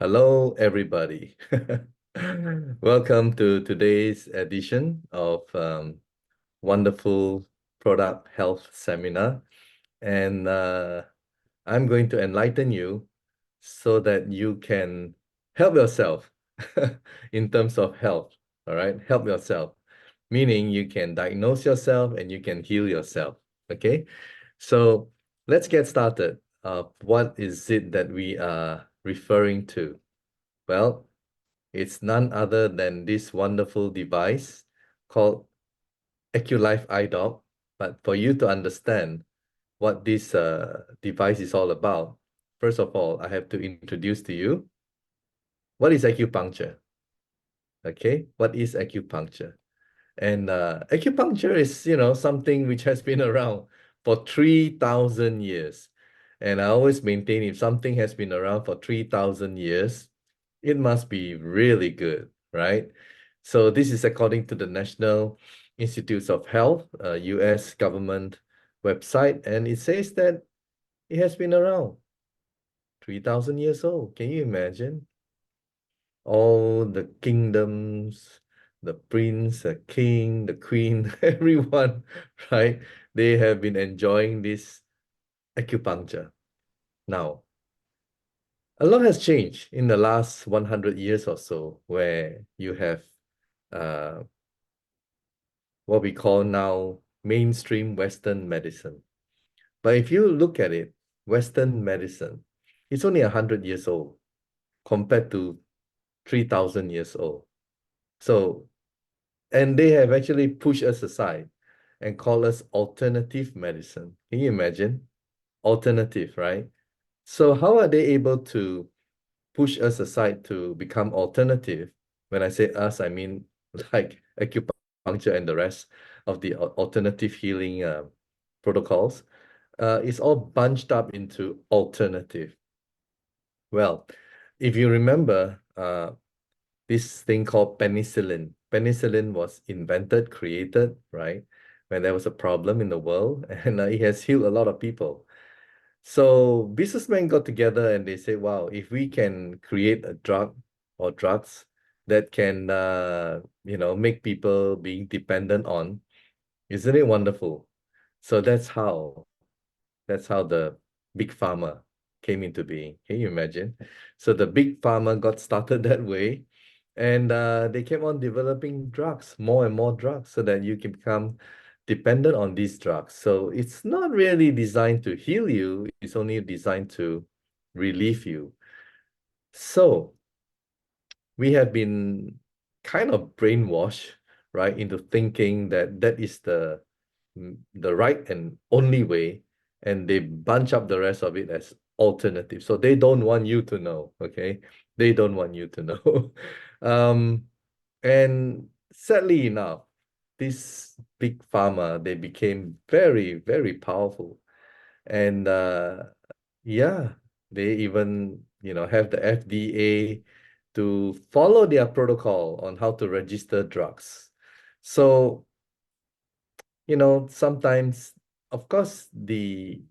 Hello, everybody. Welcome to today's edition of Wonderful Product Health Seminar. And I'm going to enlighten you so that you can help yourself in terms of health. All right, help yourself, meaning you can diagnose yourself and you can heal yourself. Okay, so let's get started. What is it that we are referring to? Well, it's none other than this wonderful device called AccuLife iDoc. But for you to understand what this device is all about, first of all, I have to introduce to you what is acupuncture. Okay, what is acupuncture? And acupuncture is, something which has been around for 3,000 years. And I always maintain if something has been around for 3,000 years, it must be really good, right? So this is according to the National Institutes of Health, US government website, and it says that it has been around 3,000 years old. Can you imagine? All the kingdoms, the prince, the king, the queen, everyone, right? They have been enjoying this acupuncture. Now, a lot has changed in the last 100 years or so, where you have uh, what we call now mainstream Western medicine. But if you look at it, Western medicine, it's only 100 years old compared to 3,000 years old. So, and they have actually pushed us aside and call us alternative medicine. Can you imagine? Alternative, right? So how are they able to push us aside to become alternative? When I say us, I mean like acupuncture and the rest of the alternative healing protocols. It's all bunched up into alternative. Well, if you remember this thing called penicillin. Penicillin was invented, created, right? When there was a problem in the world, and it has healed a lot of people. So businessmen got together and they said, wow, if we can create a drug or drugs that can, make people being dependent on, isn't it wonderful? So that's how the big pharma came into being. Can you imagine? So the big pharma got started that way, and they kept on developing drugs, more and more drugs, so that you can become dependent on these drugs. So it's not really designed to heal you, it's only designed to relieve you. So we have been kind of brainwashed, right, into thinking that that is the right and only way, and they bunch up the rest of it as alternative. So they don't want you to know, okay? They don't want you to know. And sadly enough, this big pharma, they became very, very powerful. And yeah, they even, have the FDA to follow their protocol on how to register drugs. So, sometimes, of course, the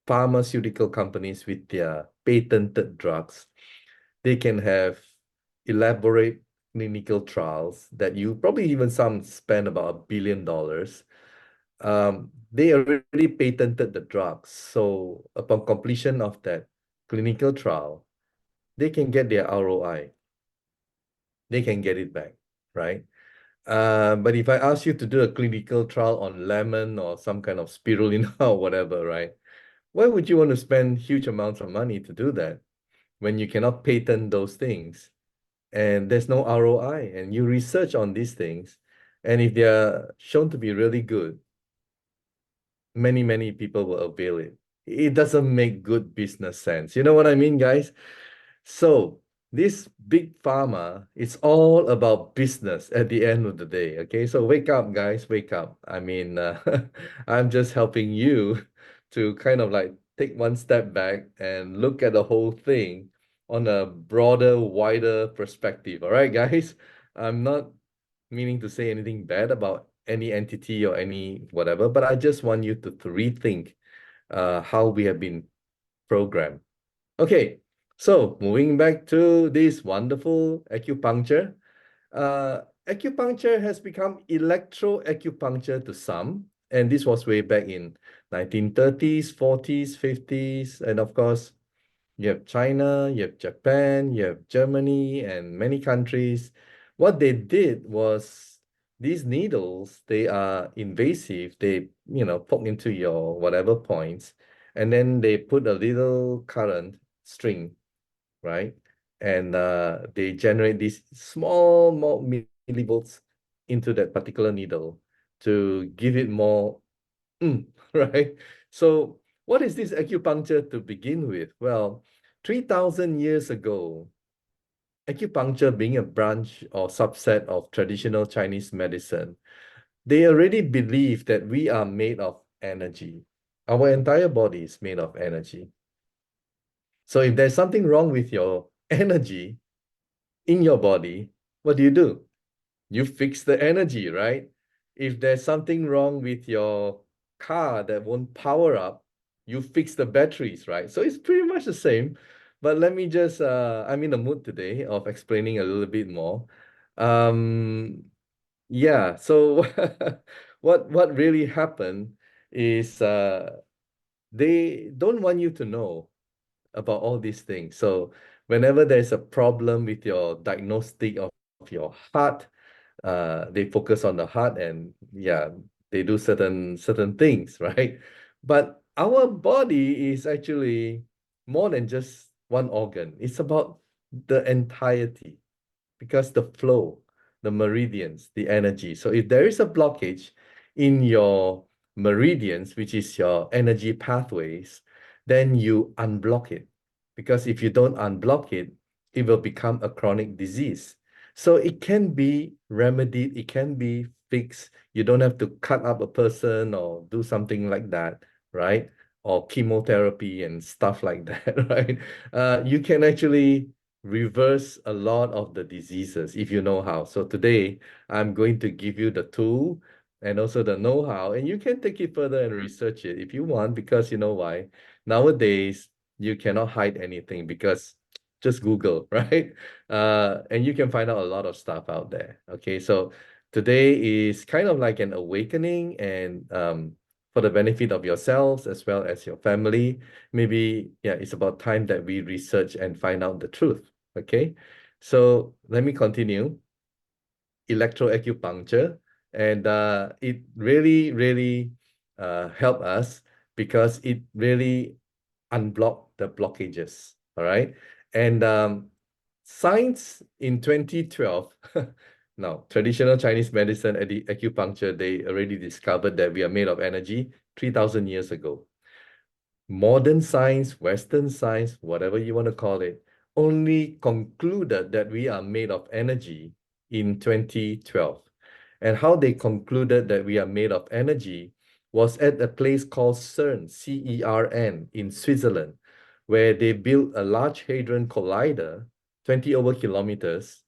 pharmaceutical companies with their patented drugs, they can have elaborate clinical trials that you probably even some spend about $1 billion. They already patented the drugs. So upon completion of that clinical trial, they can get their ROI. They can get it back, right? But if I ask you to do a clinical trial on lemon or some kind of spirulina or whatever, right? Why would you want to spend huge amounts of money to do that when you cannot patent those things and there's no ROI and you research on these things, and if they are shown to be really good, many, many people will avail it. It doesn't make good business sense. You know what I mean, guys? So this big pharma, it's all about business at the end of the day. Okay, so wake up, guys, wake up. I mean, I'm just helping you to kind of like take one step back and look at the whole thing on a broader, wider perspective. All right, guys, I'm not meaning to say anything bad about any entity or any whatever, but I just want you to rethink how we have been programmed. Okay, So moving back to this wonderful acupuncture, acupuncture has become electroacupuncture to some, and this was way back in 1930s, 40s, 50s, and of course, you have China, you have Japan, you have Germany, and many countries. What they did was these needles, they are invasive. They, poke into your whatever points, and then they put a little current string, right? And they generate these small millivolts into that particular needle to give it more, right? So what is this acupuncture to begin with? Well, 3,000 years ago, acupuncture being a branch or subset of traditional Chinese medicine, they already believe that we are made of energy. Our entire body is made of energy. So if there's something wrong with your energy in your body, what do? You fix the energy, right? If there's something wrong with your car that won't power up, you fix the batteries, right? So it's pretty much the same. But let me just, I'm in the mood today of explaining a little bit more. Um, yeah, so what really happened is they don't want you to know about all these things. So whenever there's a problem with your diagnostic of your heart, they focus on the heart and yeah, they do certain things, right? But our body is actually more than just one organ. It's about the entirety because the flow, the meridians, the energy. So if there is a blockage in your meridians, which is your energy pathways, then you unblock it. Because if you don't unblock it, it will become a chronic disease. So it can be remedied, it can be fixed. You don't have to cut up a person or do something like that, right? Or chemotherapy and stuff like that, right? You can actually reverse a lot of the diseases if you know how. So today, I'm going to give you the tool and also the know-how, and you can take it further and research it if you want, because you know why? Nowadays, you cannot hide anything because just Google, right? And you can find out a lot of stuff out there. Okay, so today is kind of like an awakening and for the benefit of yourselves as well as your family. Maybe, yeah, it's about time that we research and find out the truth. Okay, so let me continue. Electroacupuncture, and it really help us because it really unblock the blockages. All right, and science in 2012. Now, traditional Chinese medicine and the acupuncture, they already discovered that we are made of energy 3,000 years ago. Modern science, Western science, whatever you want to call it, only concluded that we are made of energy in 2012. And how they concluded that we are made of energy was at a place called CERN, CERN, in Switzerland, where they built a large hadron collider, 20 over kilometers,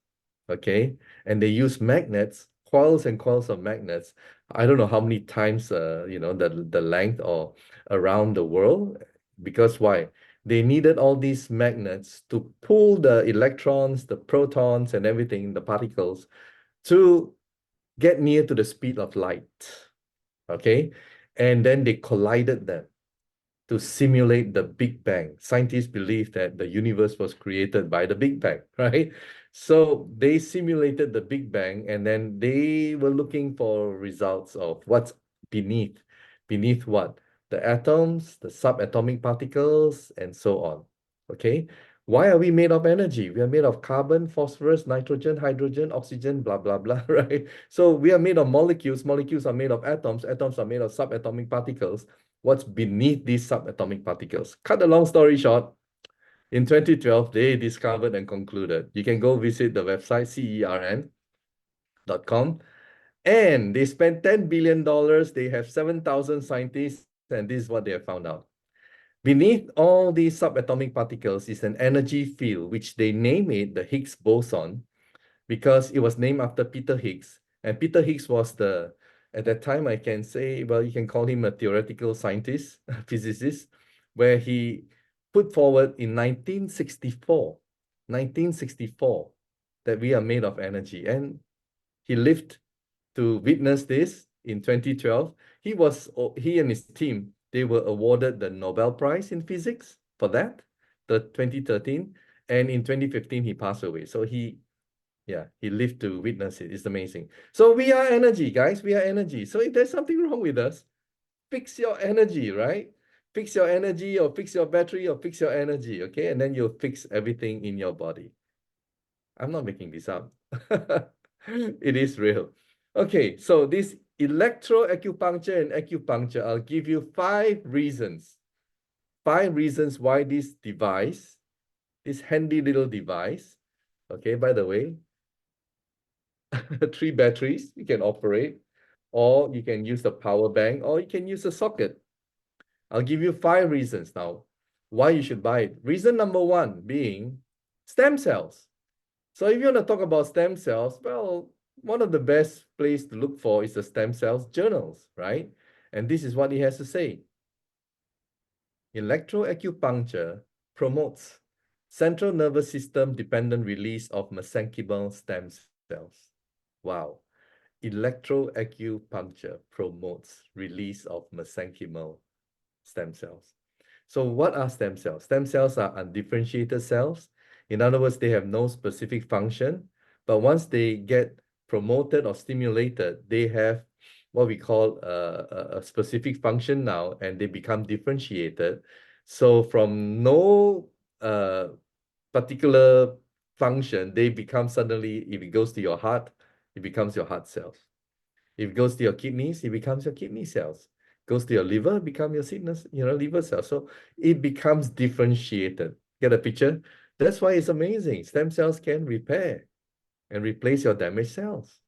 okay? And they use magnets, coils and coils of magnets. I don't know how many times, the length or around the world. Because why? They needed all these magnets to pull the electrons, the protons, and everything, the particles, to get near to the speed of light. Okay? And then they collided them to simulate the Big Bang. Scientists believe that the universe was created by the Big Bang, right? So they simulated the Big Bang and then they were looking for results of what's beneath. Beneath what? The atoms, the subatomic particles, and so on. Okay? Why are we made of energy? We are made of carbon, phosphorus, nitrogen, hydrogen, oxygen, blah, blah, blah, right? So we are made of molecules. Molecules are made of atoms. Atoms are made of subatomic particles. What's beneath these subatomic particles? Cut the long story short, in 2012, they discovered and concluded. You can go visit the website CERN.com, and they spent $10 billion. They have 7,000 scientists, and this is what they have found out. Beneath all these subatomic particles is an energy field, which they name it the Higgs boson, because it was named after Peter Higgs. And Peter Higgs was at that time, I can say, well, you can call him a theoretical scientist, a physicist, where he put forward in 1964, that we are made of energy. And he lived to witness this in 2012. He and his team, they were awarded the Nobel Prize in Physics for that, the 2013. And in 2015, he passed away. So he lived to witness it. It's amazing. So we are energy, guys. We are energy. So if there's something wrong with us, fix your energy, right? Fix your energy, or fix your battery, or fix your energy, okay? And then you'll fix everything in your body. I'm not making this up. It is real. Okay, so this electroacupuncture and acupuncture, I'll give you 5 reasons. 5 reasons why this device, this handy little device, okay, by the way, 3 batteries you can operate, or you can use the power bank, or you can use a socket. I'll give you 5 reasons now why you should buy it. Reason number 1 being stem cells. So if you want to talk about stem cells, well, one of the best place to look for is the stem cells journals, right? And this is what he has to say. Electroacupuncture promotes central nervous system dependent release of mesenchymal stem cells. Wow. Electroacupuncture promotes release of mesenchymal stem cells. So what are stem cells? Stem cells are undifferentiated cells. In other words, they have no specific function, but once they get promoted or stimulated, they have what we call a specific function now, and they become differentiated. So from no particular function, they become suddenly, if it goes to your heart, it becomes your heart cells. If it goes to your kidneys, it becomes your kidney cells. Goes to your liver, become your liver cells. So it becomes differentiated. Get a picture? That's why it's amazing. Stem cells can repair and replace your damaged cells.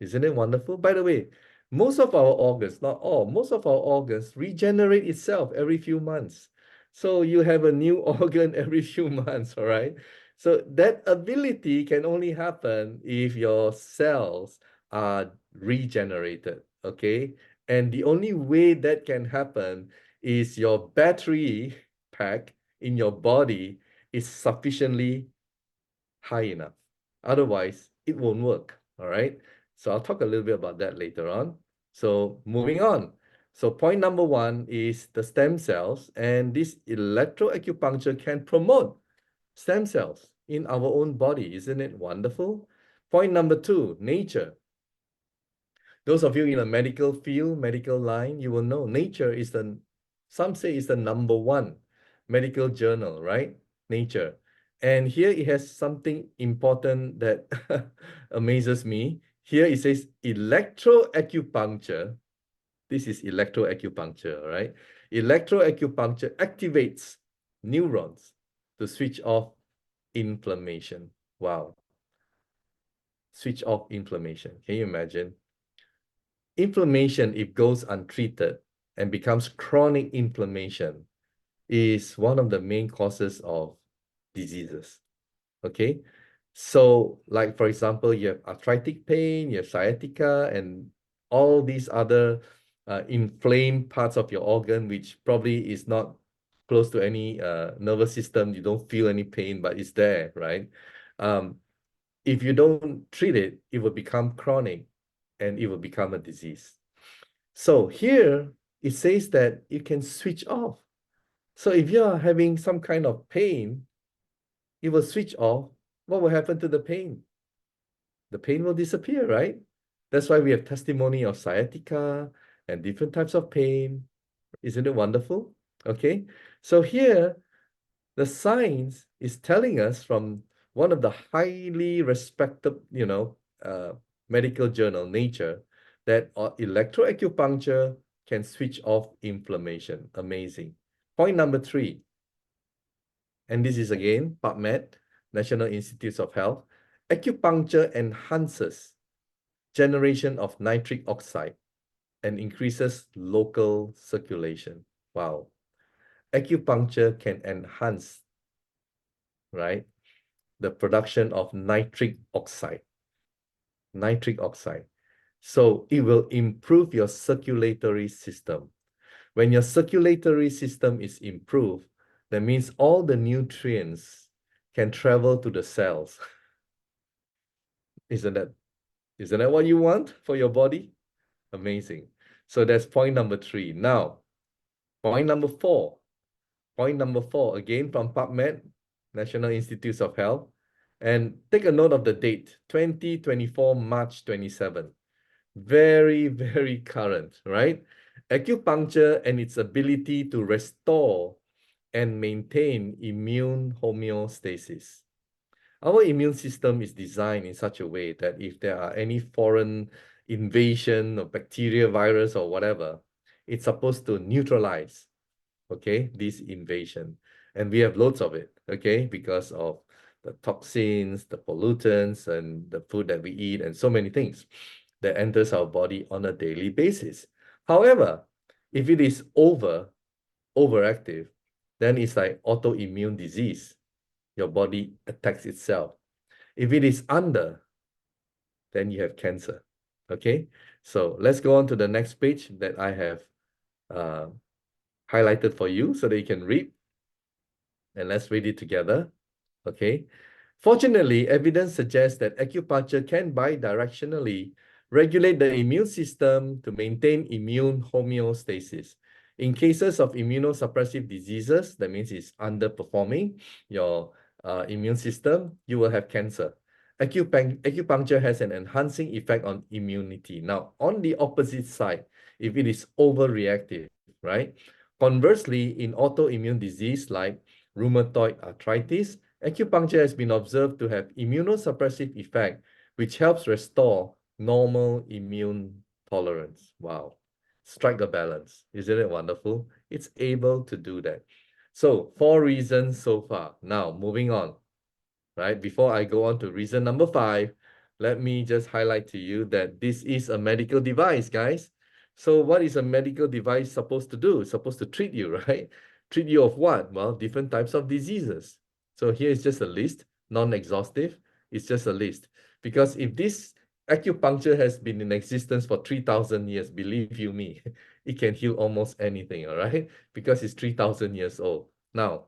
Isn't it wonderful? By the way, most of our organs, not all, most of our organs regenerate itself every few months. So you have a new organ every few months, all right? So that ability can only happen if your cells are regenerated, okay? And the only way that can happen is your battery pack in your body is sufficiently high enough. Otherwise, it won't work, all right? So I'll talk a little bit about that later on. So moving on. So point number 1 is the stem cells, and this electroacupuncture can promote stem cells in our own body. Isn't it wonderful? Point number 2, nature. Those of you in a medical field, medical line, you will know Nature is some say is the #1 medical journal, right? Nature. And here it has something important that amazes me. Here it says electroacupuncture. This is electroacupuncture, right? Electroacupuncture activates neurons to switch off inflammation. Wow. Switch off inflammation. Can you imagine? Inflammation, if goes untreated and becomes chronic inflammation, is one of the main causes of diseases, okay? So like, for example, you have arthritic pain, you have sciatica, and all these other inflamed parts of your organ, which probably is not close to any nervous system. You don't feel any pain, but it's there, right? If you don't treat it, it will become chronic and it will become a disease. So here it says that you can switch off. So if you are having some kind of pain, it will switch off. What will happen to the pain? The pain will disappear, right? That's why we have testimony of sciatica and different types of pain. Isn't it wonderful? Okay. So here, the science is telling us from one of the highly respected, medical journal, Nature, that electroacupuncture can switch off inflammation. Amazing. Point number 3, and this is again PubMed, National Institutes of Health. Acupuncture enhances generation of nitric oxide and increases local circulation. Wow. Acupuncture can enhance, right, the production of nitric oxide. Nitric oxide. So it will improve your circulatory system. When your circulatory system is improved, That means all the nutrients can travel to the cells. Isn't that what you want for your body? Amazing. So that's point number 3. Now, point number 4. Point number 4, again from PubMed, National Institutes of Health. And take a note of the date, 2024, March 27. Very, very current, right? Acupuncture and its ability to restore and maintain immune homeostasis. Our immune system is designed in such a way that if there are any foreign invasion of bacteria, virus, or whatever, it's supposed to neutralize, okay, this invasion. And we have loads of it, okay, because of the toxins, the pollutants, and the food that we eat, and so many things that enters our body on a daily basis. However, if it is overactive, then it's like autoimmune disease. Your body attacks itself. If it is under, then you have cancer. Okay, so let's go on to the next page that I have highlighted for you so that you can read. And let's read it together. Okay. Fortunately, evidence suggests that acupuncture can bidirectionally regulate the immune system to maintain immune homeostasis. In cases of immunosuppressive diseases, that means it's underperforming your immune system, you will have cancer. Acupuncture has an enhancing effect on immunity. Now, on the opposite side, if it is overreactive, right? Conversely, in autoimmune disease like rheumatoid arthritis, acupuncture has been observed to have immunosuppressive effect, which helps restore normal immune tolerance. Wow. Strike a balance. Isn't it wonderful? It's able to do that. So 4 reasons so far. Now, moving on, right? Before I go on to reason number 5, let me just highlight to you that this is a medical device, guys. So what is a medical device supposed to do? It's supposed to treat you, right? Treat you of what? Well, different types of diseases. So here is just a list, non-exhaustive. It's just a list. Because if this acupuncture has been in existence for 3,000 years, believe you me, it can heal almost anything, all right? Because it's 3,000 years old. Now,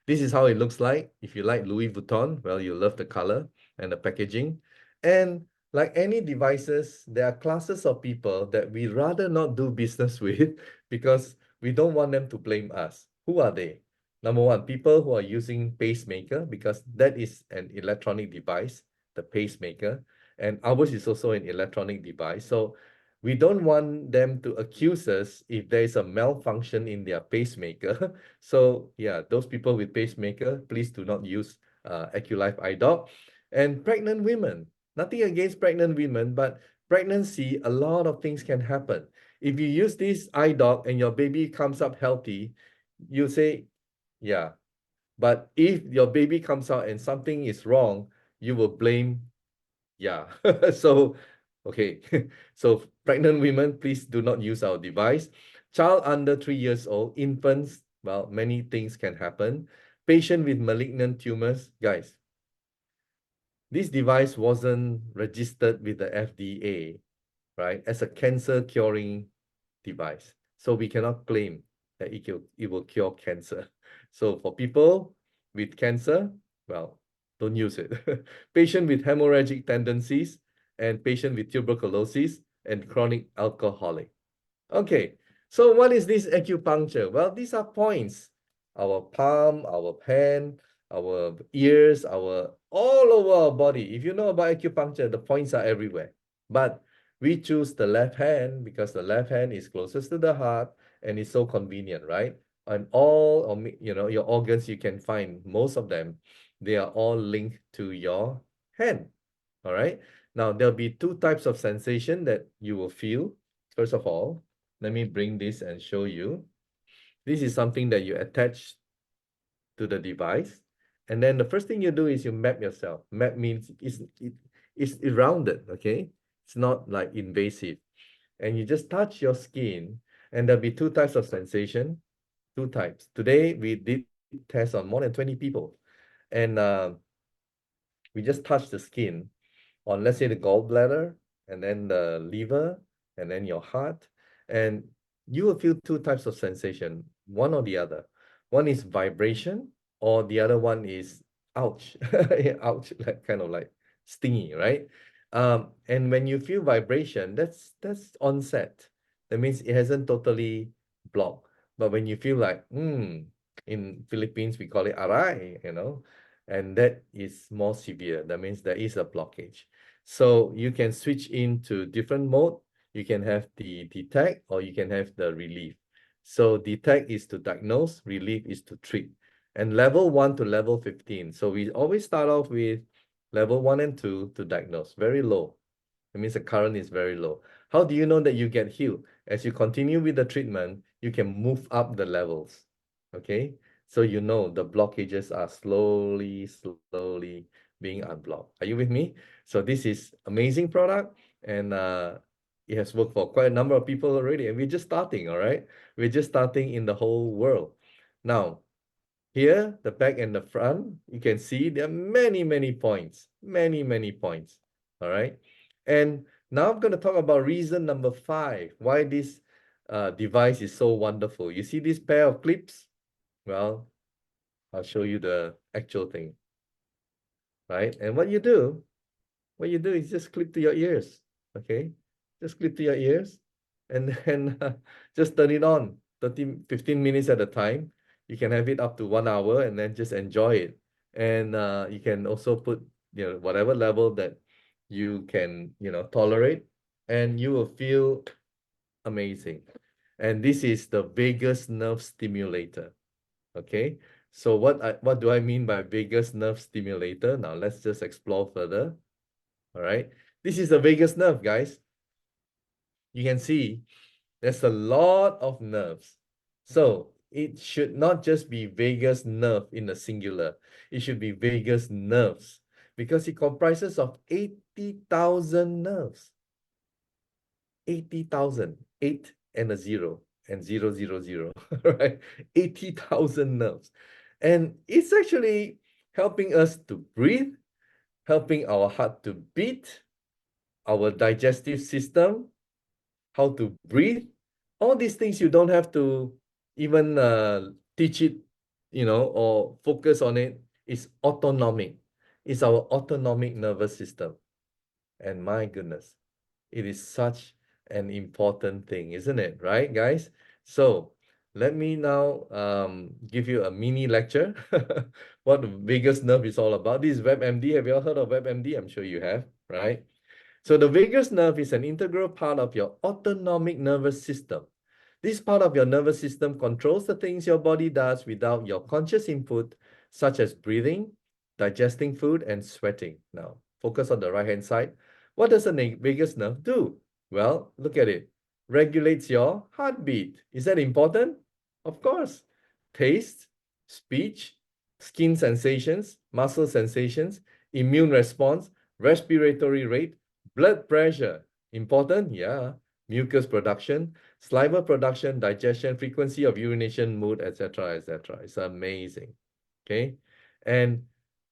this is how it looks like. If you like Louis Vuitton, well, you love the color and the packaging. And like any devices, there are classes of people that we rather not do business with because we don't want them to blame us. Who are they? Number 1, people who are using pacemaker, because that is an electronic device, the pacemaker. And ours is also an electronic device. So we don't want them to accuse us if there is a malfunction in their pacemaker. So yeah, those people with pacemaker, please do not use AcuLife iDoc. And pregnant women, nothing against pregnant women, but pregnancy, a lot of things can happen. If you use this iDoc and your baby comes up healthy, you say, yeah. But if your baby comes out and something is wrong, you will blame, yeah. So, okay. So pregnant women, please do not use our device. Child under 3 years old, infants, well, many things can happen. Patient with malignant tumors, guys, this device wasn't registered with the FDA, right, as a cancer curing device. So we cannot claim that it will cure cancer. So for people with cancer, well, don't use it. Patient with hemorrhagic tendencies and patient with tuberculosis and chronic alcoholic. Okay, so what is this acupuncture? Well, these are points. Our palm, our hand, our ears, all over our body. If you know about acupuncture, the points are everywhere. But we choose the left hand because the left hand is closest to the heart and it's so convenient, right? And all, your organs you can find, most of them, they are all linked to your hand, all right? Now, there'll be 2 types of sensation that you will feel. First of all, let me bring this and show you. This is something that you attach to the device. And then the first thing you do is you map yourself. Map means it's rounded, okay? It's not like invasive. And you just touch your skin and there'll be 2 types of sensation, 2 types. Today, we did tests on more than 20 people. And we just touch the skin on, let's say, the gallbladder and then the liver and then your heart. And you will feel 2 types of sensation, one or the other. One is vibration, or the other one is ouch, ouch, like kind of like stingy, right? And when you feel vibration, that's onset. That means it hasn't totally blocked. But when you feel like, in Philippines, we call it aray, and that is more severe. That means there is a blockage. So you can switch into different mode. You can have the detect, or you can have the relief. So detect is to diagnose, relief is to treat. And level 1 to level 15. So we always start off with level 1 and 2 to diagnose, very low. It means the current is very low. How do you know that you get healed? As you continue with the treatment, you can move up the levels, okay? So you know the blockages are slowly being unblocked. Are you with me? So this is amazing product, and it has worked for quite a number of people already, and we're just starting, all right? We're just starting in the whole world. Now, here, the back and the front, you can see there are many points, many points, all right? And now I'm going to talk about reason number 5, why this device is so wonderful. You see this pair of clips? Well, I'll show you the actual thing, right? And what you do is just clip to your ears, okay? Just clip to your ears, and then just turn it on 15 minutes at a time. You can have it up to 1 hour, and then just enjoy it. And you can also put, whatever level that you can, tolerate, and you will feel amazing. And this is the vagus nerve stimulator, okay? So what do I mean by vagus nerve stimulator? Now let's just explore further. All right, this is the vagus nerve, guys. You can see there's a lot of nerves. So it should not just be vagus nerve in the singular. It should be vagus nerves, because it comprises of 80,000 nerves. 80,000, 8 and a 0 and 000, right? 80,000 nerves. And it's actually helping us to breathe, helping our heart to beat, our digestive system, how to breathe. All these things you don't have to even teach it, or focus on it. It's autonomic. It's our autonomic nervous system. And my goodness, it is such an important thing, isn't it? Right, guys? So let me now give you a mini lecture what the vagus nerve is all about. This is WebMD. Have you all heard of WebMD? I'm sure you have, right? So the vagus nerve is an integral part of your autonomic nervous system. This part of your nervous system controls the things your body does without your conscious input, such as breathing, digesting food, and sweating. Now, focus on the right-hand side. What does the vagus nerve do? Well, look at it. Regulates your heartbeat. Is that important? Of course. Taste, speech, skin sensations, muscle sensations, immune response, respiratory rate, blood pressure. Important? Yeah. Mucus production, saliva production, digestion, frequency of urination, mood, etc., etc. It's amazing. Okay. And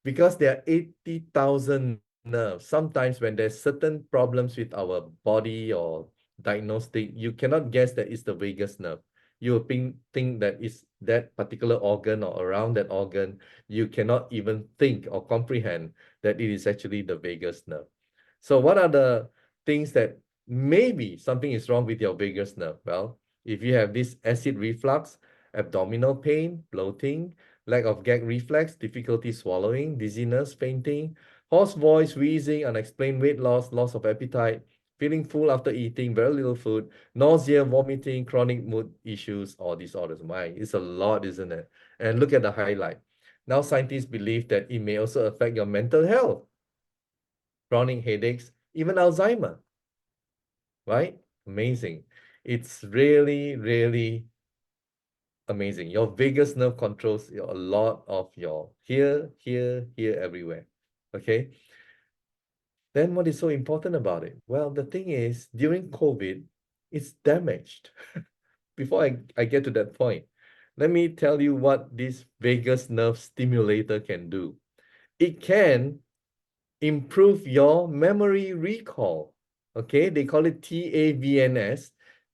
because there are 80,000 nerves, sometimes when there's certain problems with our body or diagnostic, you cannot guess that it's the vagus nerve. You will think that it's that particular organ or around that organ. You cannot even think or comprehend that it is actually the vagus nerve. So what are the things that maybe something is wrong with your vagus nerve? Well, if you have this acid reflux, abdominal pain, bloating, lack of gag reflex, difficulty swallowing, dizziness, fainting, hoarse voice, wheezing, unexplained weight loss, loss of appetite, feeling full after eating very little food, nausea, vomiting, chronic mood issues or disorders. My, it's a lot, isn't it? And look at the highlight. Now scientists believe that it may also affect your mental health, chronic headaches, even Alzheimer, right? Amazing. It's really amazing. Your vagus nerve controls a lot of your here, everywhere. Okay. Then what is so important about it? Well, the thing is, during COVID, it's damaged. Before I get to that point, let me tell you what this vagus nerve stimulator can do. It can improve your memory recall. Okay, they call it TAVNS.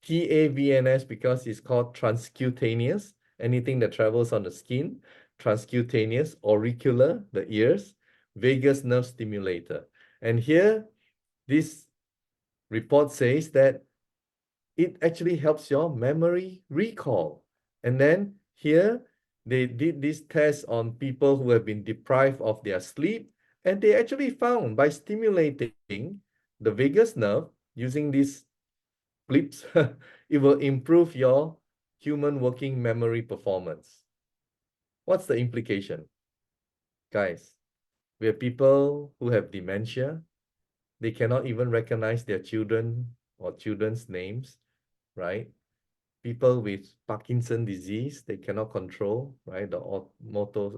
TAVNS because it's called transcutaneous anything that travels on the skin, transcutaneous, auricular, the ears, vagus nerve stimulator. And here, this report says that it actually helps your memory recall. And then here, they did this test on people who have been deprived of their sleep, and they actually found by stimulating the vagus nerve using these blips, it will improve your human working memory performance. What's the implication? Guys, we have people who have dementia. They cannot even recognize their children or children's names, right? People with Parkinson's disease, they cannot control, right? The motor,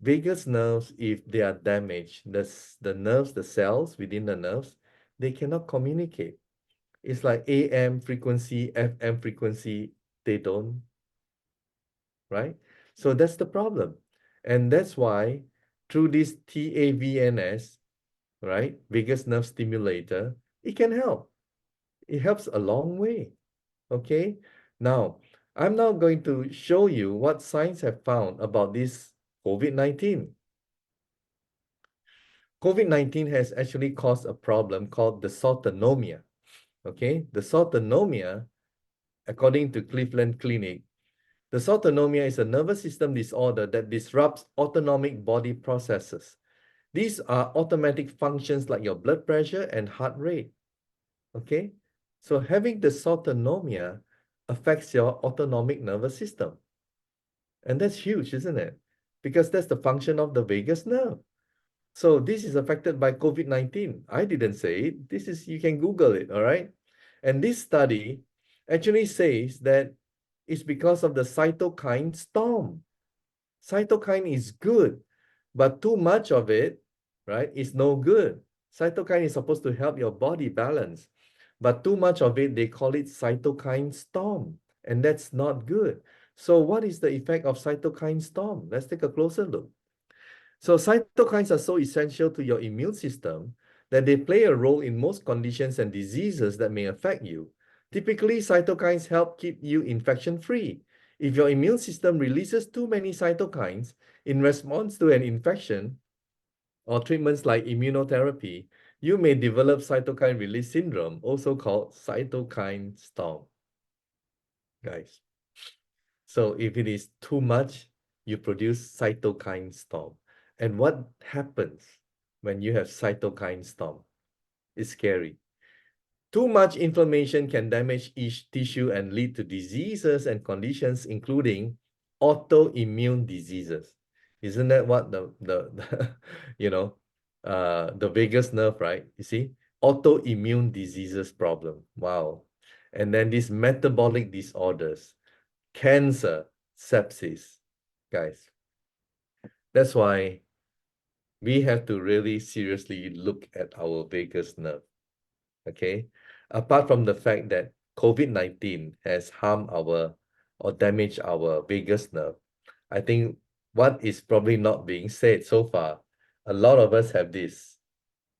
Vagus nerves, if they are damaged, the nerves, the cells within the nerves, they cannot communicate. It's like AM frequency, FM frequency, they don't, right? So that's the problem. And that's why through this TAVNS, right, vagus nerve stimulator, it can help. It helps a long way, okay? Now, I'm now going to show you what science have found about this COVID-19. COVID-19 has actually caused a problem called dysautonomia, okay? Dysautonomia, according to Cleveland Clinic, dysautonomia is a nervous system disorder that disrupts autonomic body processes. These are automatic functions like your blood pressure and heart rate, okay? So having dysautonomia affects your autonomic nervous system. And that's huge, isn't it? Because that's the function of the vagus nerve. So this is affected by COVID-19. I didn't say it. This is, you can Google it, all right? And this study actually says that it's because of the cytokine storm. Cytokine is good, but too much of it, right, is no good. Cytokine is supposed to help your body balance, but too much of it, they call it cytokine storm, and that's not good. So what is the effect of cytokine storm? Let's take a closer look. So cytokines are so essential to your immune system that they play a role in most conditions and diseases that may affect you. Typically, cytokines help keep you infection-free. If your immune system releases too many cytokines in response to an infection or treatments like immunotherapy, you may develop cytokine release syndrome, also called cytokine storm. Guys, so if it is too much, you produce cytokine storm. And what happens when you have cytokine storm? It's scary. Too much inflammation can damage each tissue and lead to diseases and conditions, including autoimmune diseases. Isn't that what the the vagus nerve, right? You see, autoimmune diseases problem. Wow. And then these metabolic disorders, cancer, sepsis, guys. That's why we have to really seriously look at our vagus nerve, okay? Apart from the fact that COVID-19 has harmed our or damaged our vagus nerve, I think what is probably not being said so far, a lot of us have this,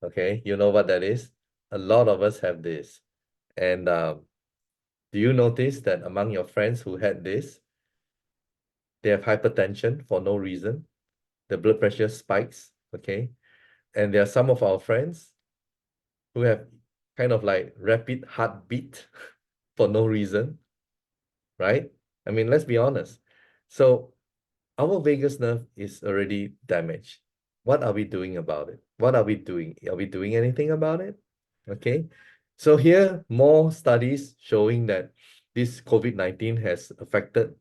okay? You know what that is? A lot of us have this. And do you notice that among your friends who had this, they have hypertension for no reason? The blood pressure spikes, okay? And there are some of our friends who have kind of like rapid heartbeat for no reason, right? I mean, let's be honest. So our vagus nerve is already damaged. What are we doing about it? What are we doing? Are we doing anything about it? Okay. So here, more studies showing that this COVID-19 has affected,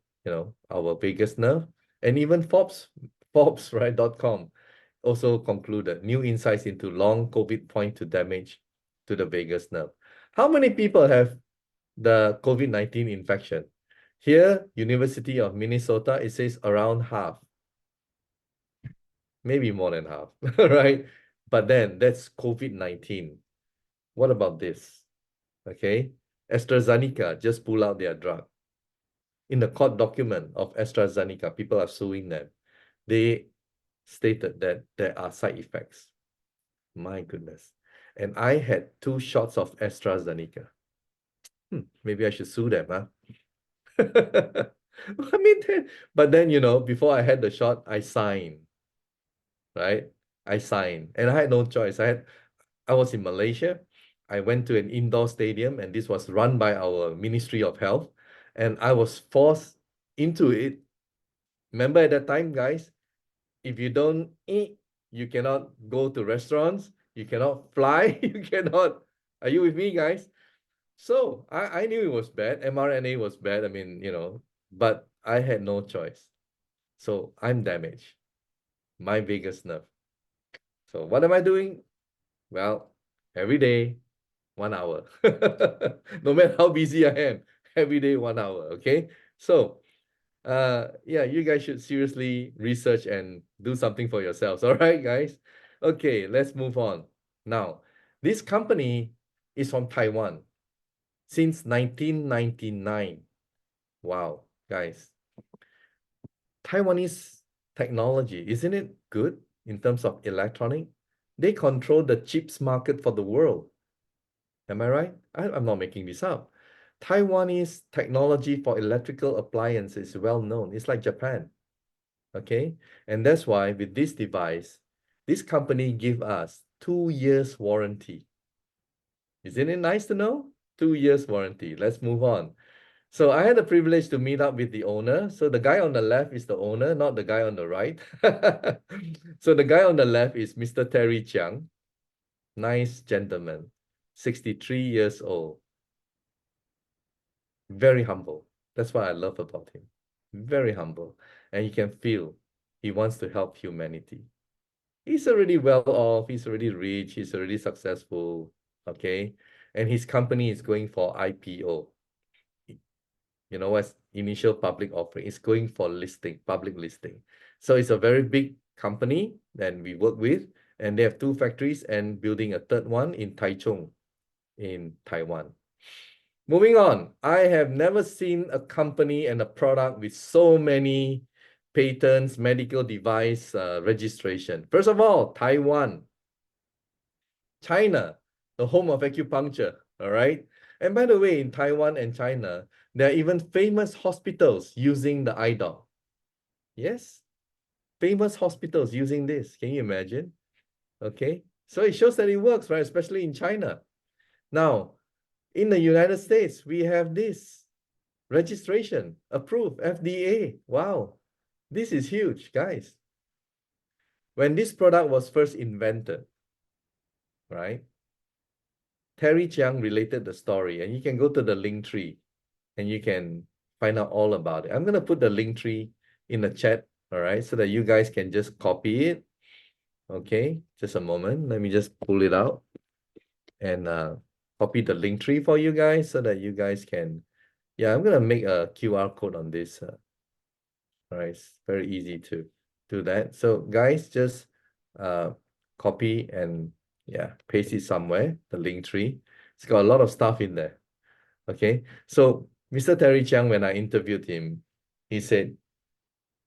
our vagus nerve, and even Forbes, right, .com also concluded new insights into long COVID point to damage to the vagus nerve. How many people have the COVID-19 infection? Here, University of Minnesota, it says around half, maybe more than half, right? But then that's COVID-19. What about this? Okay, AstraZeneca just pull out their drug. In the court document of AstraZeneca, people are suing them. They stated that there are side effects. My goodness. And I had 2 shots of AstraZeneca. Maybe I should sue them, huh? I mean, but then, you know, before I had the shot, I signed, right? I signed, and I had no choice. I was in Malaysia. I went to an indoor stadium, and this was run by our Ministry of Health, and I was forced into it. Remember at that time, guys, if you don't eat, you cannot go to restaurants, you cannot fly, you cannot. Are you with me, guys? So I knew it was bad. mRNA was bad. I mean, you know, but I had no choice. So I'm damaged. My biggest nerve. So what am I doing? Well, every day, 1 hour. No matter how busy I am, every day, 1 hour. Okay. So yeah, you guys should seriously research and do something for yourselves. All right, guys. Okay, let's move on. Now, this company is from Taiwan since 1999. Wow, guys. Taiwanese technology, isn't it good in terms of electronic? They control the chips market for the world. Am I right? I'm not making this up. Taiwanese technology for electrical appliances is well known. It's like Japan. Okay. And that's why with this device, this company give us 2 years warranty. Isn't it nice to know? 2 years warranty. Let's move on. So I had the privilege to meet up with the owner. So the guy on the left is the owner, not the guy on the right. So the guy on the left is Mr. Terry Chiang. Nice gentleman, 63 years old. Very humble. That's what I love about him. Very humble. And you can feel he wants to help humanity. He's already well off. He's already rich. He's already successful. Okay. And his company is going for IPO. You know what's initial public offering? It's going for listing, public listing. So it's a very big company that we work with. And they have 2 factories and building a 3rd one in Taichung in Taiwan. Moving on, I have never seen a company and a product with so many patents, medical device registration. First of all, Taiwan, China, the home of acupuncture, all right? And by the way, in Taiwan and China, there are even famous hospitals using the eye-dot. Yes, famous hospitals using this. Can you imagine? Okay, so it shows that it works, right? Especially in China. Now, in the United States, we have this registration, approved, FDA. Wow, this is huge, guys. When this product was first invented, right? Terry Chiang related the story, and you can go to the link tree and you can find out all about it. I'm going to put the link tree in the chat, all right, so that you guys can just copy it. Okay, just a moment. Let me just pull it out and copy the link tree for you guys so that you guys can, yeah, I'm going to make a QR code on this. All right, it's very easy to do that. So guys, just copy and yeah, paste it somewhere, the link tree. It's got a lot of stuff in there. Okay, so Mr. Terry Chiang, when I interviewed him, he said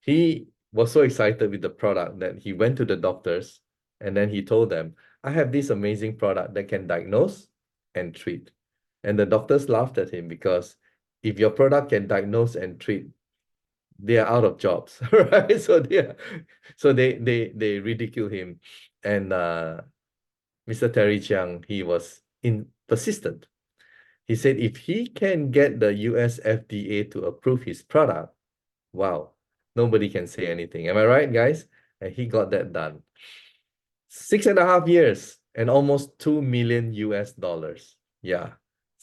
he was so excited with the product that he went to the doctors and then he told them, I have this amazing product that can diagnose and treat. And the doctors laughed at him because if your product can diagnose and treat, they are out of jobs, right? So they ridicule him. And Mr. Terry Chiang, he was persistent. He said if he can get the US FDA to approve his product, wow, nobody can say anything. Am I right, guys? And he got that done. 6.5 years and almost 2 million US dollars. Yeah,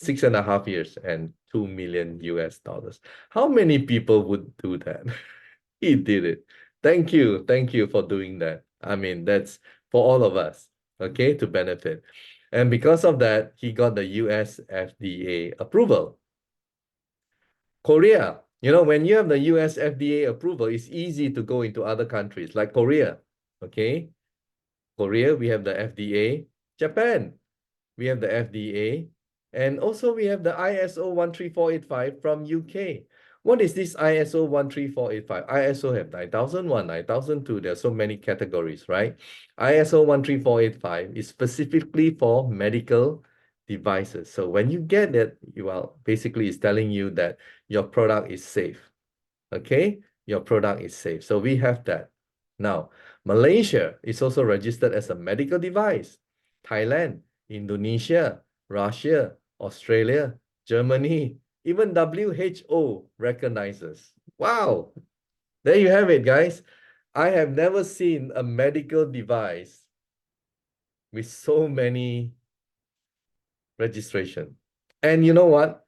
6.5 years and 2 million US dollars. How many people would do that? He did it. Thank you. Thank you for doing that. I mean, that's for all of us, okay, to benefit. And because of that, he got the US FDA approval. Korea, you know, when you have the US FDA approval, it's easy to go into other countries like Korea, okay? Korea, we have the FDA. Japan, we have the FDA. And also we have the ISO 13485 from UK. What is this ISO 13485? ISO have 9001, 9002. There are so many categories, right? ISO 13485 is specifically for medical devices. So when you get it, well, basically it's telling you that your product is safe. Okay, your product is safe. So we have that. Now, Malaysia is also registered as a medical device. Thailand, Indonesia, Russia, Australia, Germany, even WHO recognizes. Wow, there you have it, guys. I have never seen a medical device with so many registration. And you know what?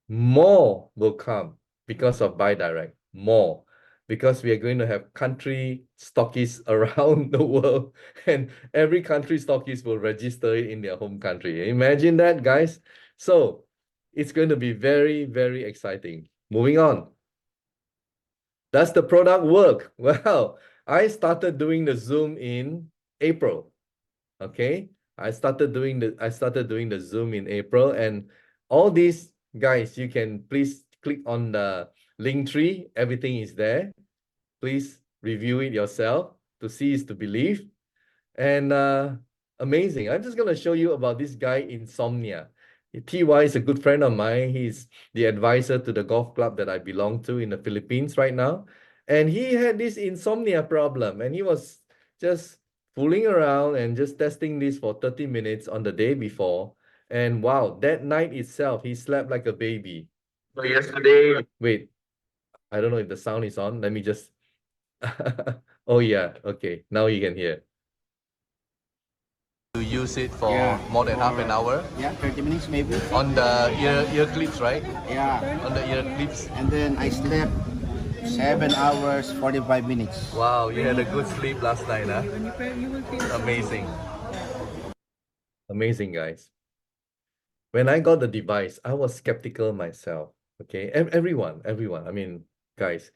More will come because of BuyDirect. More. Because we are going to have country stockists around the world, and every country stockist will register it in their home country. Imagine that, guys. So it's going to be very, very exciting. Moving on. Does the product work? Well, I started doing the Zoom in April. Okay. I started doing the Zoom in April, and all these guys, you can please click on the link tree. Everything is there. Please review it yourself. To see is to believe. And amazing. I'm just gonna show you about this guy, Insomnia. TY is a good friend of mine. He's the advisor to the golf club that I belong to in the Philippines right now. And he had this insomnia problem, and he was just fooling around and just testing this for 30 minutes on the day before. And wow, that night itself, he slept like a baby. So yesterday, wait, I don't know if the sound is on. Let me just, oh yeah, okay, now you can hear. You use it for more than half an hour? Yeah, 30 minutes maybe. On the ear clips, right? Yeah. On the ear clips. And then I slept 7 hours, 45 minutes. Wow, you had a good sleep last night, huh? Amazing. Amazing, guys. When I got the device, I was skeptical myself. Okay, everyone. I mean, guys,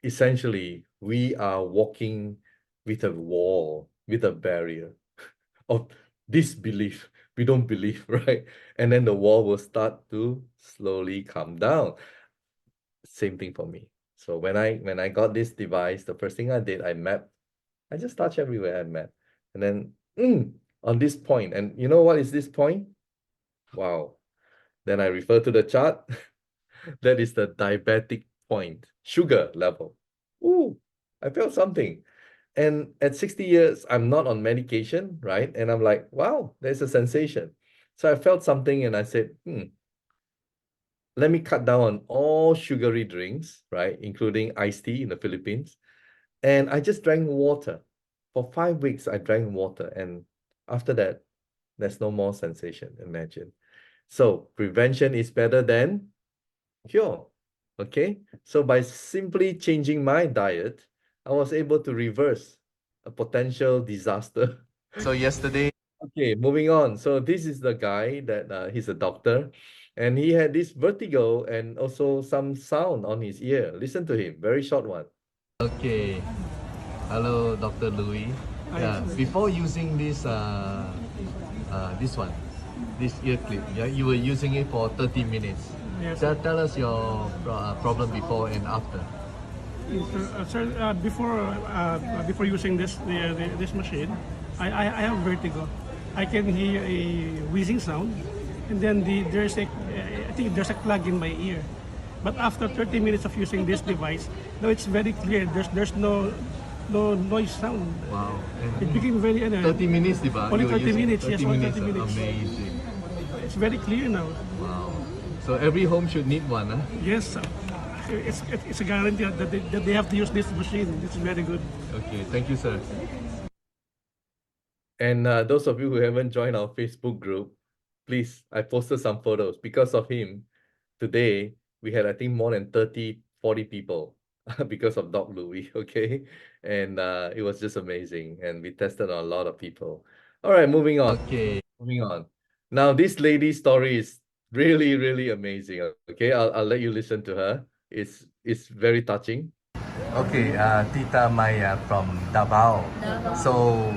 essentially, we are walking with a wall, with a barrier of disbelief. We don't believe, right? And then the wall will start to slowly come down. Same thing for me. So when I got this device, the first thing I did, I mapped. I just touch everywhere I mapped. And then on this point, and you know what is this point? Wow. Then I refer to the chart. That is the diabetic point, sugar level. Ooh, I felt something. And at 60 years, I'm not on medication, right? And I'm like, wow, there's a sensation. So I felt something and I said, let me cut down on all sugary drinks, right? Including iced tea in the Philippines. And I just drank water. For 5 weeks, I drank water. And after that, there's no more sensation, imagine. So prevention is better than cure, okay? So by simply changing my diet, I was able to reverse a potential disaster. So yesterday, okay, moving on. So this is the guy that he's a doctor, and he had this vertigo and also some sound on his ear. Listen to him, very short one. Okay, hello, Dr. Louis. Yeah, before using this one, this ear clip, yeah, you were using it for 30 minutes. Yes. Tell us your problem before and after. Sir, before using this machine, I have vertigo. I can hear a wheezing sound, and then I think there's a clog in my ear. But after 30 minutes of using this device, now it's very clear. There's no noise sound. Wow. And It became very 30 minutes, diba? Only 30 minutes. 30 yes, only minutes. 30 minutes. Amazing. It's very clear now. Wow. So every home should need one, huh? Yes, it's a guarantee that they have to use this machine. It's very good. Okay, thank you, sir. And those of you who haven't joined our Facebook group, please, I posted some photos. Because of him, today, we had, I think, more than 30, 40 people because of Doc Louis, okay? And it was just amazing. And we tested on a lot of people. All right, moving on. Okay, moving on. Now, this lady's story is really, really amazing. Okay, I'll let you listen to her. It's very touching. Okay, Tita Maya from Davao. So,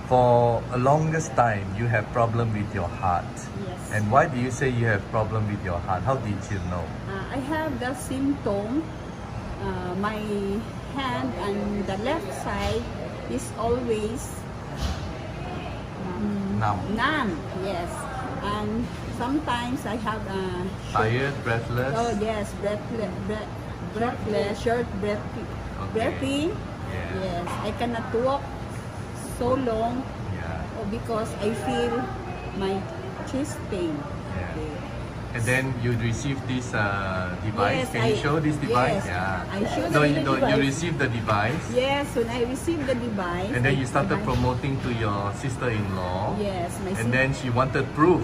for a longest time, you have problem with your heart. Yes. And why do you say you have problem with your heart? How did you know? I have the symptom. My hand and the left side is always Numb. numb. Yes. And sometimes I have a Tired, breathless? oh yes, breathless, short breathing. Yeah. Yes, I cannot walk so long Yeah. because I feel my chest pain. Yeah. And then you receive this device. Yes, Can you show this device? yes, Yeah. I show No, the you device. received the device. Yes, when I received the device. And then you started I- promoting to your sister-in-law. Yes, my And then she wanted proof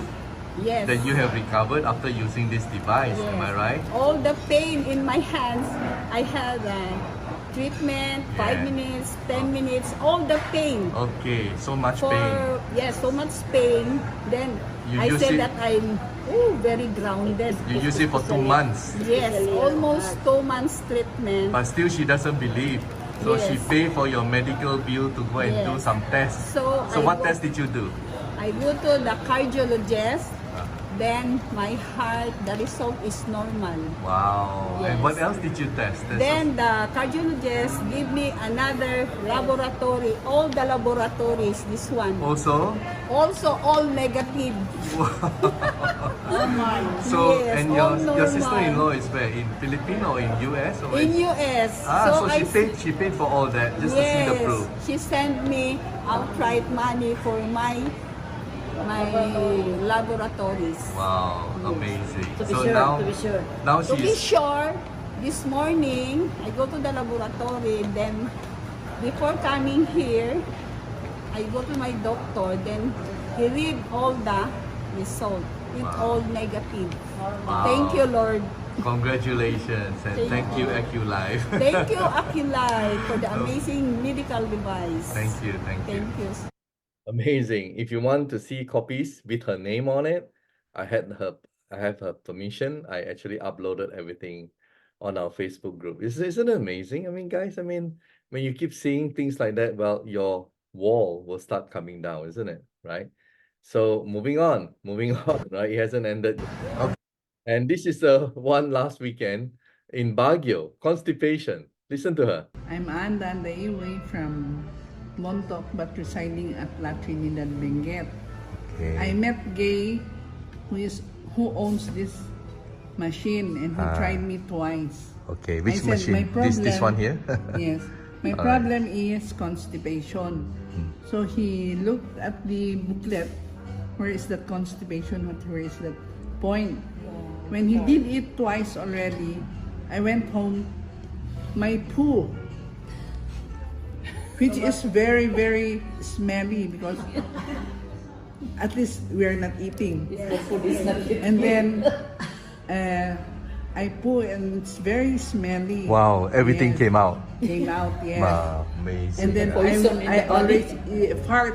yes. that you have recovered after using this device. Yes. Am I right? All the pain in my hands, I had treatment, 5 Yeah. minutes, 10 minutes, all the pain. Okay, so much For pain. yes, so much pain. Then You I use said it- that I'm very grounded. You use it for 2 months, Yes, almost 2 months treatment. but still she doesn't believe. So she Yes. paid for your medical bill to go and do Yes. some tests. So I what go- test did you do? I go to the cardiologist. Then my heart, the result is normal. Wow. And Yes. what else did you test? Then the cardiologist give me another laboratory, all the laboratories, this one. Also, Also all negative. so Yes, and all your normal. sister-in-law is where, in Philippines or in US or In US. so I she paid for all that just to see the yes, proof. she sent me outright money for my laboratories. Wow, amazing. To be So sure, now to be sure. now To be she's sure, this morning, I go to the laboratory, then before coming here, I go to my doctor, then he read all the result. It's Wow. all negative. Wow. Thank you, Lord. Congratulations and thank you AccuLife. Thank you, Akilai, for the amazing medical device. Thank you, thank you. Thank you. Amazing. If you want to see copies with her name on it, I have her permission. I actually uploaded everything on our Facebook group. Isn't it amazing? I mean, guys, when you keep seeing things like that, well, your wall will start coming down, isn't it? Right? So moving on, right? It hasn't ended. Okay. And this is the one last weekend in Baguio, constipation. Listen to her. I'm Anda on the way from Montauk but residing at La Trinidad, Benguet. I met Gay, who owns this machine, and he tried me twice. Okay, I which said, machine? "My problem, This one here? Yes. My All problem is constipation. So he looked at the booklet. Where is that constipation? Where is that point? When he did it twice already, I went home. My poo, which is very, very smelly because at least we are not eating. And then I poo and it's very smelly. Wow, everything Yes. came out. Came out, yes. Wow, amazing. And then Poison in I the body. always fart,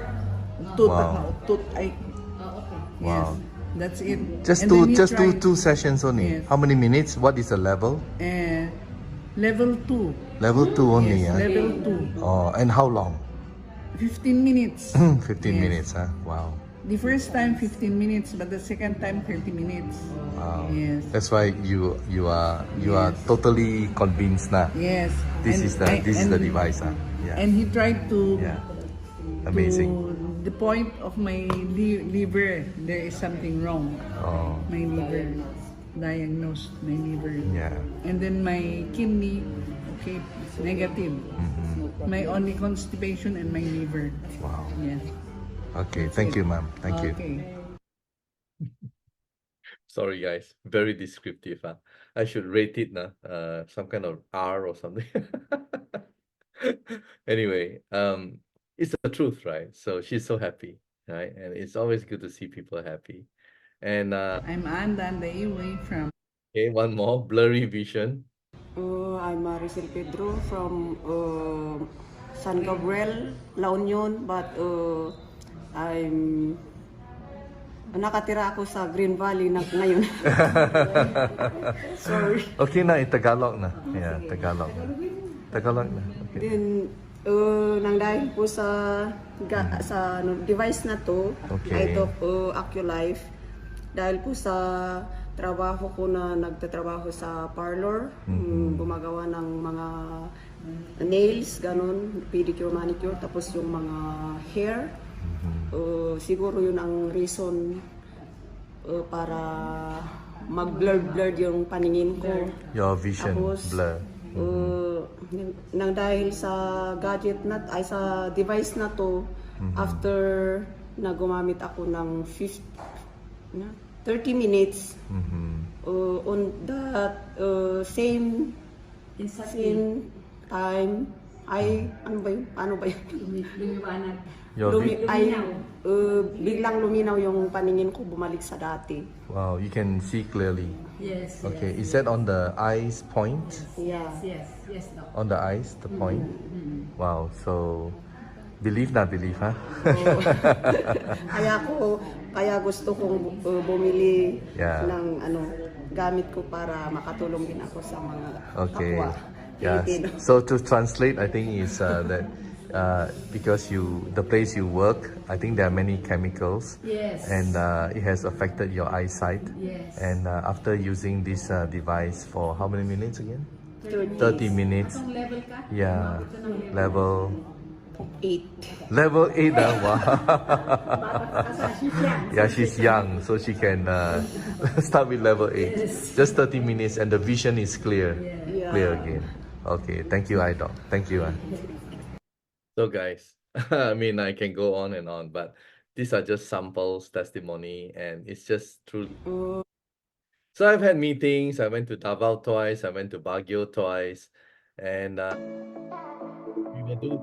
tooth, Wow. yes, Wow. that's it. Just And two, then he just tried, two sessions only. Yes. How many minutes? What is the level? Level 2. Level 2 only, Yes, huh? level 2. Oh, and how long? 15 minutes. 15 Yes. minutes, huh? Wow. The first time 15 minutes, but the second time 30 minutes. Wow. Yes. That's why you are Yes. totally convinced na. Yes. This And is the device, huh? Yeah. And he tried to Yeah. Amazing. to the point of my liver, there is something wrong. Oh, My liver, diagnosed my liver. yeah. And then my kidney, okay, it's negative. My only constipation and my liver. Wow. Yes. Okay, thank you, ma'am. Thank you. Okay. Sorry, guys. Very descriptive, huh? I should rate it na, some kind of R or something. Anyway, it's the truth, right? So she's so happy, right? And it's always good to see people happy. And I'm Anda on the way from okay, one more, blurry vision. I'm Maricel Pedro from San Gabriel, La Union, but I'm nakatira ako sa Green Valley ngayon. Sorry. Okay na, Tagalog na. Yeah, Tagalog na. Tagalog na. Okay. Then nang dahil po sa device na to, Okay. ito AccuLife, dahil po sa trabaho ko na nagtatrabaho sa parlor, gumagawa ng mga nails, ganun, pedicure, manicure, tapos yung mga hair. Siguro yun ang reason para mag-blur-blur yung paningin ko. Your vision Tapos, blur. nang dahil sa gadget na, ay sa device na to, after na gumamit ako ng 30 minutes, on that same time, ay, ano ba yun? Paano ba yun? Your Biglang luminaw yung paningin ko, bumalik sa dati. Wow, you can see clearly. Yes. Okay, is that on the eyes point? Yeah. Yes, Doc. On the eyes, the point? Wow, so believe na believe, ha? Kaya gusto kong bumili Yeah. ng gamit ko para makatulong din ako sa mga Okay. kapwa Yes. Pilipino. So to translate, I think is that because the place you work, I think there are many chemicals. Yes. And it has affected your eyesight. Yes. And after using this device for how many minutes again? 30 30 minutes. Anong level ka? Yeah. Level 8. Level 8, wow. Yeah, she's young, so she can start with level 8. Just 30 minutes and the vision is clear. Clear again. Okay, thank you, iDoc. Thank you. So guys, I mean, I can go on and on, but these are just samples, testimony, and it's just truly. So I've had meetings, I went to Davao twice, I went to Baguio twice, and we will do.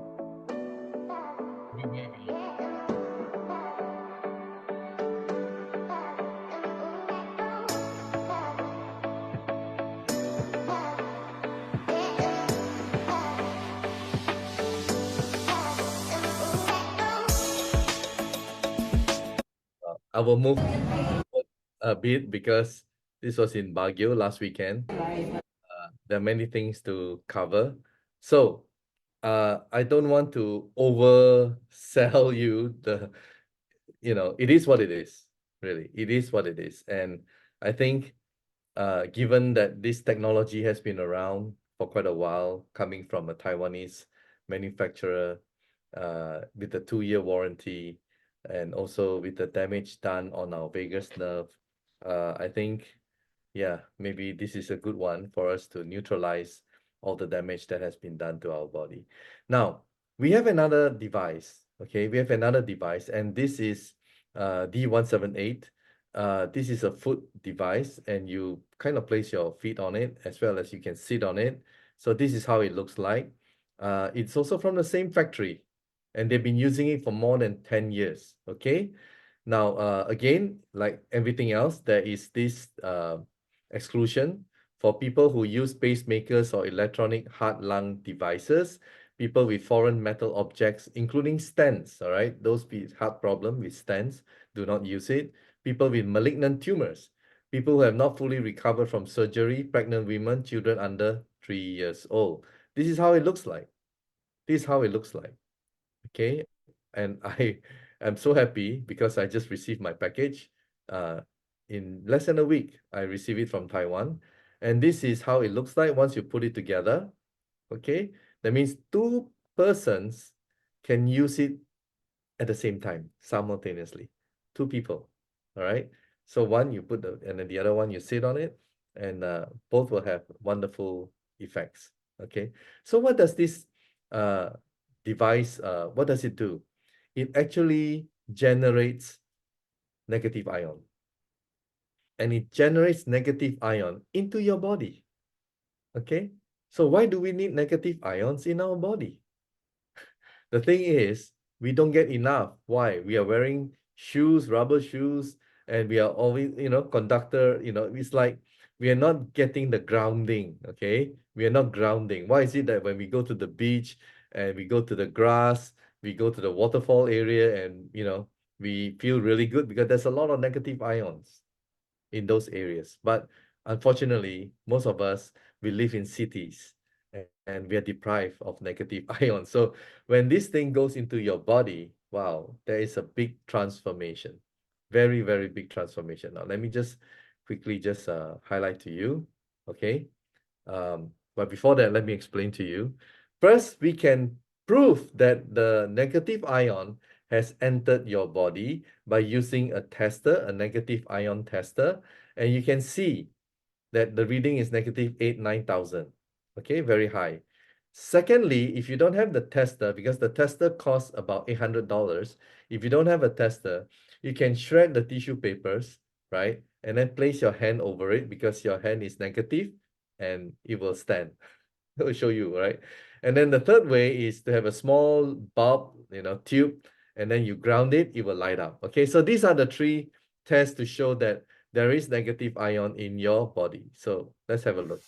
I will move a bit because this was in Baguio last weekend. There are many things to cover. So I don't want to oversell you it is what it is, really. It is what it is. And I think given that this technology has been around for quite a while, coming from a Taiwanese manufacturer with a 2-year warranty, and also with the damage done on our vagus nerve, I think, yeah, maybe this is a good one for us to neutralize all the damage that has been done to our body. Now, we have another device, okay? We have another device, and this is D178. This is a foot device, and you kind of place your feet on it as well as you can sit on it. So this is how it looks like. It's also from the same factory, and they've been using it for more than 10 years, okay? Now, again, like everything else, there is this exclusion for people who use pacemakers or electronic heart-lung devices, people with foreign metal objects, including stents, all right? Those with heart problem with stents, do not use it. People with malignant tumors, people who have not fully recovered from surgery, pregnant women, children under 3 years old. This is how it looks like. This is how it looks like, okay? And I am so happy because I just received my package. In less than a week, I received it from Taiwan. And this is how it looks like once you put it together, okay? That means 2 persons can use it at the same time, simultaneously. 2 people, all right? So one, you put and then the other one, you sit on it, and both will have wonderful effects, okay? So what does this device, what does it do? It actually generates negative ion. And it generates negative ion into your body, okay? So why do we need negative ions in our body? The thing is, we don't get enough. Why? We are wearing shoes, rubber shoes, and we are always, conductor, it's like we are not getting the grounding, okay? We are not grounding. Why is it that when we go to the beach and we go to the grass, we go to the waterfall area and, we feel really good because there's a lot of negative ions in those areas. But unfortunately, most of us, we live in cities and we are deprived of negative ions. So when this thing goes into your body, wow, there is a big transformation. Very, very big transformation. Now, let me just quickly highlight to you, okay? But before that, let me explain to you. First, we can prove that the negative ion has entered your body by using a tester, a negative ion tester, and you can see that the reading is negative 9,000. Okay, very high. Secondly, if you don't have the tester, because the tester costs about $800, if you don't have a tester, you can shred the tissue papers, right? And then place your hand over it because your hand is negative and it will stand. It will show you, right? And then the third way is to have a small bulb, tube, and then you ground it, it will light up. Okay, so these are the three tests to show that there is negative ion in your body. So let's have a look.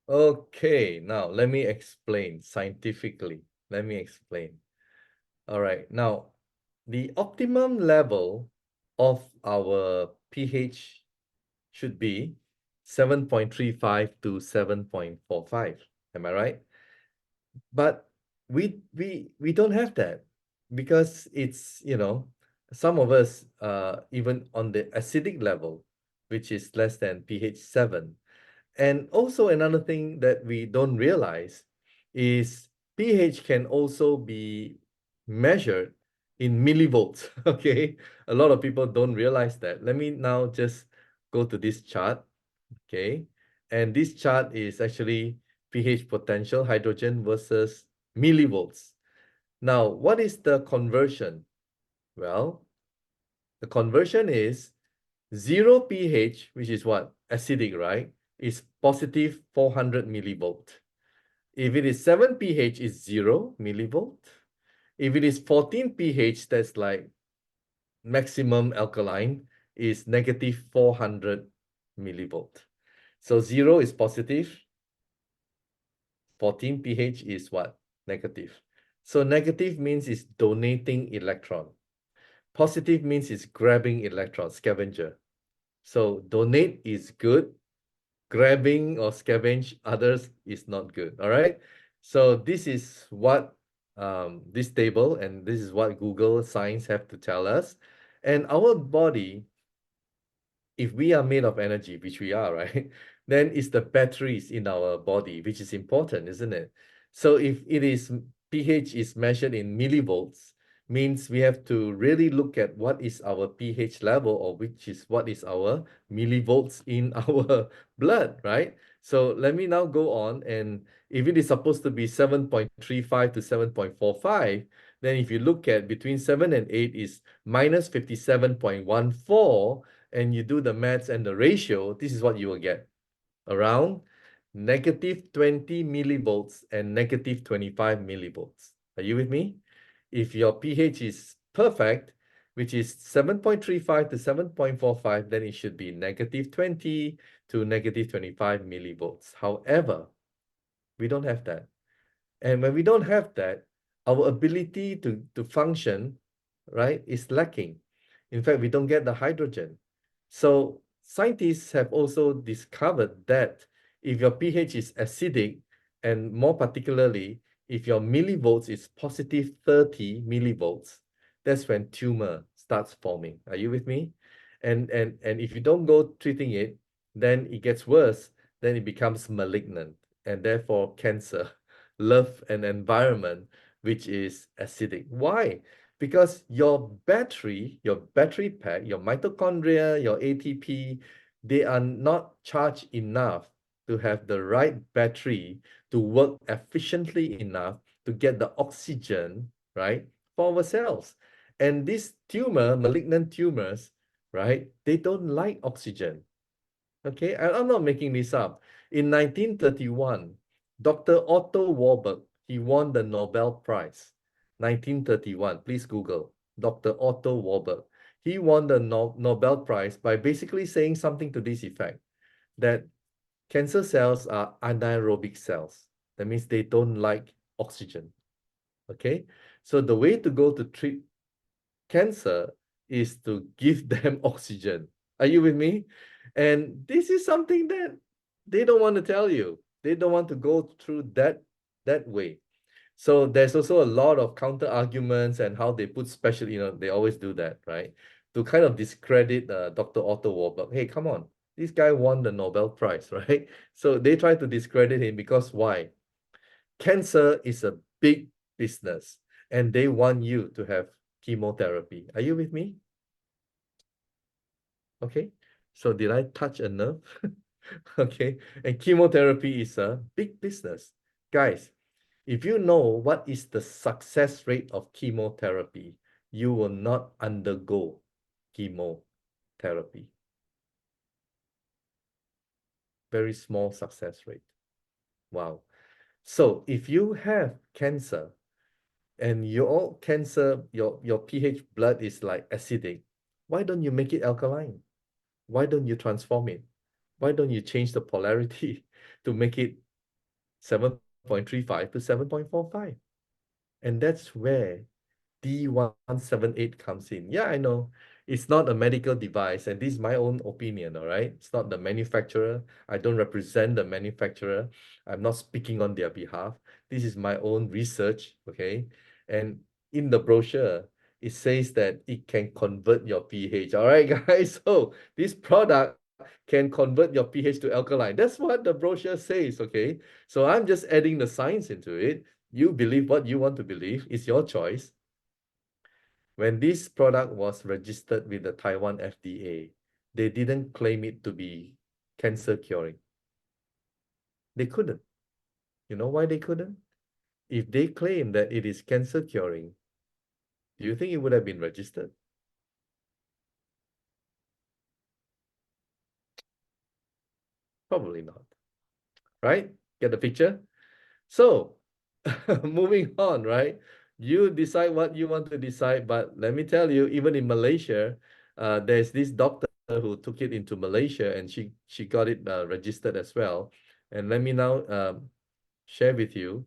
Okay, now let me explain scientifically. Let me explain. All right, now the optimum level of our pH should be 7.35 to 7.45. Am I right? But we don't have that because it's, some of us even on the acidic level, which is less than pH 7. And also another thing that we don't realize is pH can also be measured in millivolts. Okay, a lot of people don't realize that. Let me now just go to this chart. Okay, and this chart is actually pH potential hydrogen versus millivolts. Now, what is the conversion? Well, the conversion is 0 pH, which is what? Acidic, right? Is positive 400 millivolt. If it is 7 pH, is 0 millivolt. If it is 14 pH, that's like maximum alkaline, is negative 400 millivolt. So 0 is positive. 14 pH is what? Negative. So negative means it's donating electron. Positive means it's grabbing electron, scavenger. So donate is good. Grabbing or scavenge others is not good. All right. So this is what this table and this is what Google Science have to tell us. And our body, if we are made of energy, which we are, right, then it's the batteries in our body, which is important, isn't it? So if it is pH is measured in millivolts, means we have to really look at what is our pH level or what is our millivolts in our blood, right? So let me now go on, and if it is supposed to be 7.35 to 7.45, then if you look at between 7 and 8 is minus 57.14, and you do the maths and the ratio, this is what you will get. Around negative 20 millivolts and negative 25 millivolts. Are you with me? If your pH is perfect, which is 7.35 to 7.45, then it should be negative 20 to negative 25 millivolts. However, we don't have that. And when we don't have that, our ability to function, right, is lacking. In fact, we don't get the hydrogen. So scientists have also discovered that if your pH is acidic, and more particularly, if your millivolts is positive 30 millivolts, that's when tumor starts forming. Are you with me? And if you don't go treating it, then it gets worse, then it becomes malignant, and therefore cancer. Love an environment which is acidic. Why? Because your battery pack, your mitochondria, your ATP, they are not charged enough to have the right battery to work efficiently enough to get the oxygen, right, for our cells. And these malignant tumors, right, they don't like oxygen. Okay, and I'm not making this up. In 1931, Dr. Otto Warburg, he won the Nobel Prize. 1931, please Google Dr. Otto Warburg. He won the Nobel Prize by basically saying something to this effect, that cancer cells are anaerobic cells. That means they don't like oxygen. Okay, so the way to go to treat cancer is to give them oxygen. Are you with me? And this is something that they don't want to tell you. They don't want to go through that way. So there's also a lot of counter arguments and how they put special, they always do that, right? To kind of discredit Dr. Otto Warburg. Hey, come on. This guy won the Nobel Prize, right? So they try to discredit him because why? Cancer is a big business and they want you to have chemotherapy. Are you with me? Okay. So did I touch a nerve? Okay. And chemotherapy is a big business. Guys, if you know what is the success rate of chemotherapy, you will not undergo chemotherapy. Very small success rate. Wow. So if you have cancer and your cancer, your pH blood is like acidic, why don't you make it alkaline? Why don't you transform it? Why don't you change the polarity to make it 7.35 to 7.45? And that's where D178 comes in. Yeah, I know. It's not a medical device, and this is my own opinion, all right? It's not the manufacturer. I don't represent the manufacturer. I'm not speaking on their behalf. This is my own research, okay? And in the brochure, it says that it can convert your pH. All right, guys? So this product can convert your pH to alkaline. That's what the brochure says, okay? So I'm just adding the science into it. You believe what you want to believe. It's your choice. When this product was registered with the Taiwan FDA, they didn't claim it to be cancer curing. They couldn't. You know why they couldn't? If they claim that it is cancer curing, do you think it would have been registered? Probably not. Right? Get the picture? So, moving on, right? You decide what you want to decide, but let me tell you, even in Malaysia, there's this doctor who took it into Malaysia and she got it registered as well. And let me now share with you.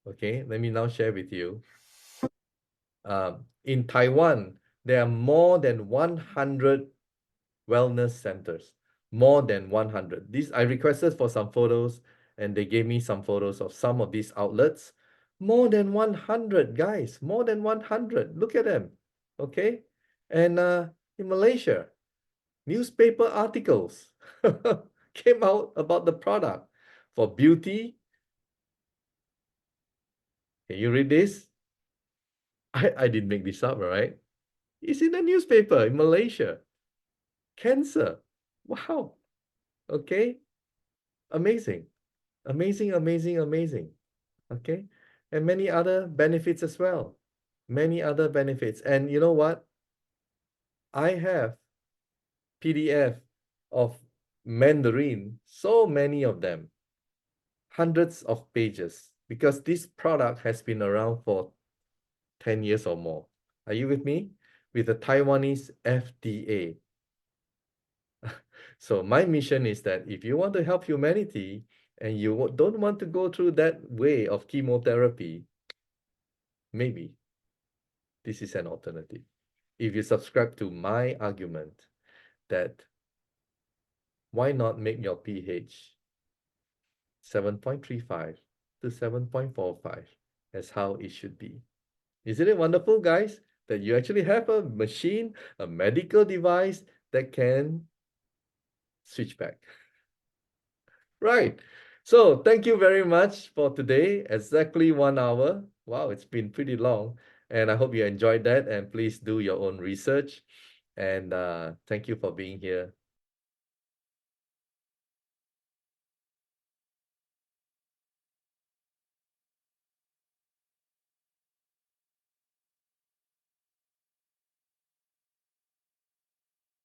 Okay, let me now share with you. In Taiwan, there are more than 100 wellness centers. More than 100. These I requested for some photos and they gave me some photos of some of these outlets. More than 100, guys. More than 100. Look at them. Okay. And in Malaysia, newspaper articles came out about the product for beauty. Can you read this? I didn't make this up, right? It's in the newspaper in Malaysia. Cancer. Wow. Okay. Amazing. Amazing, amazing, amazing. Okay. And many other benefits as well. Many other benefits. And you know what? I have PDF of Mandarin, so many of them, hundreds of pages, because this product has been around for 10 years or more. Are you with me? With the Taiwanese FDA. So my mission is that if you want to help humanity and you don't want to go through that way of chemotherapy, maybe this is an alternative. If you subscribe to my argument that why not make your pH 7.35 to 7.45 as how it should be. Isn't it wonderful, guys, that you actually have a machine, a medical device that can switch back? Right. So thank you very much for today. Exactly 1 hour. Wow, it's been pretty long. And I hope you enjoyed that. And please do your own research. And thank you for being here